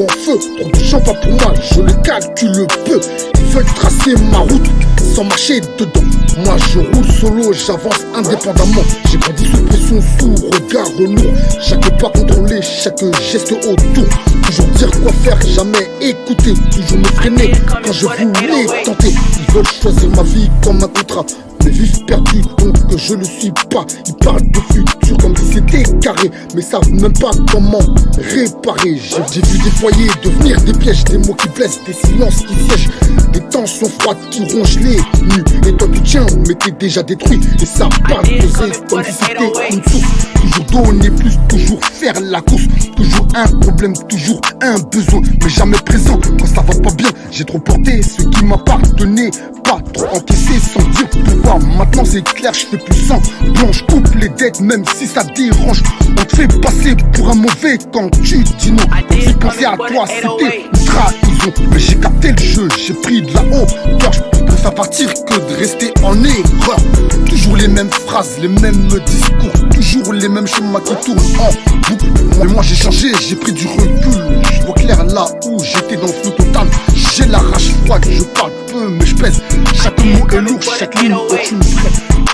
en feu, trop de gens pas pour moi, je le calcule peu. Ils veulent tracer ma route sans marcher dedans. Moi je roule solo, j'avance indépendamment. J'ai grandi sous pression, sous regard lourd. Chaque pas contrôlé, chaque geste autour. Toujours dire quoi faire, jamais écouter. Toujours me freiner quand je voulais tenter. Ils veulent choisir ma vie comme un contrat. Mais vivent perdus, donc je le suis pas. Ils parlent de futur comme si c'était carré, mais savent même pas comment réparer. J'ai vu des foyers devenir des pièges, des mots qui blessent, des silences qui siègent, des tensions froides qui rongent les nus. Et toi tu tiens, mais t'es déjà détruit. Et ça parle pesé comme si c'était une source. Toujours donner plus, toujours faire la course. Toujours un problème, toujours un besoin, mais jamais présent quand ça va pas bien. J'ai trop porté ce qui m'appartenait, pas trop encaissé sans dire pouvoir. Maintenant c'est clair, je fais plus sang blanc, je coupe les dettes même si ça dérange. On te fait passer pour un mauvais quand tu dis non. Quand j'ai pensé à toi, c'était une trahison. Mais j'ai capté le jeu, j'ai pris de la hauteur. Je préfère partir que de rester en erreur. Toujours les mêmes phrases, les mêmes discours, toujours les mêmes schémas qui tournent en boucle. Mais moi j'ai changé, j'ai pris du recul. Je vois clair là où j'étais dans le flou total. J'ai la rage froide, je parle peu mais je pèse. Chaque mot est lourd, chaque ligne est une vraie.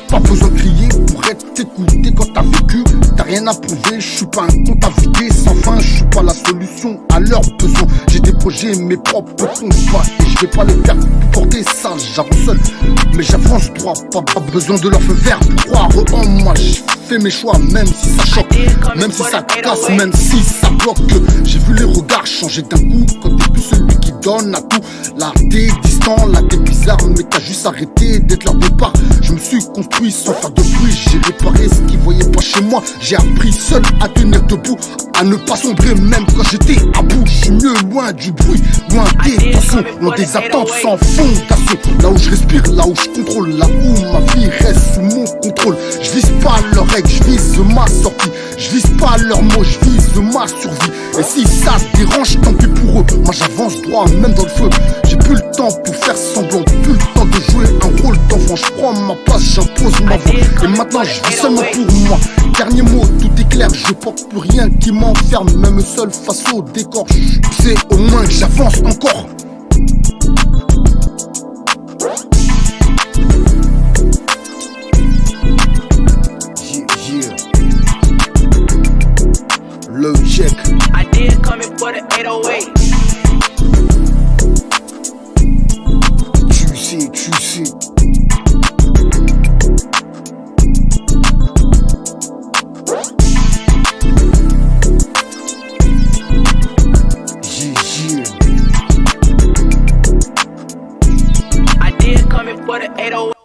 Pas besoin de crier pour être écouté quand t'as vécu. T'as rien à prouver, je suis pas un compte à vider sans fin. Je suis pas la solution à leurs besoins. J'ai des projets, mes propres combats, et je vais pas les faire pour porter ça. J'avance seul, mais j'avance droit. Pas besoin de leur feu vert pour croire en moi. Je fais mes choix, même si ça choque, même si ça casse, même si ça bloque. J'ai vu les regards changer d'un coup quand t'es plus celui qui donne à tout. Là t'es distant, là t'es bizarre, mais t'as juste arrêté d'être leur départ. Je me suis construit sans faire de bruit, j'ai réparé ce qu'ils voyaient pas chez moi. J'ai appris seul à tenir debout, à ne pas sombrer même quand j'étais à bout. Je suis mieux loin du bruit, loin des tensions, loin des attentes sans fondation. Là où je respire, là où je contrôle, là où ma vie reste sous mon contrôle. Je vise pas leurs règles, je vise ma sortie. Je vise pas leurs mots, je vise ma survie. Et si ça te dérange, tant pis pour eux. Moi j'avance droit, même dans le feu. J'ai plus le temps pour faire semblant, plus le temps de jouer un rôle d'enfant. Je prends ma place, j'impose ma voix. Et maintenant je vis seulement pour moi. Dernier mot, tout est clair, je porte plus rien qui m'enferme. Même seul face au décor, je sais au moins que j'avance encore. Low check. I did come in for the 808. Tu sais. I did come in for the 808.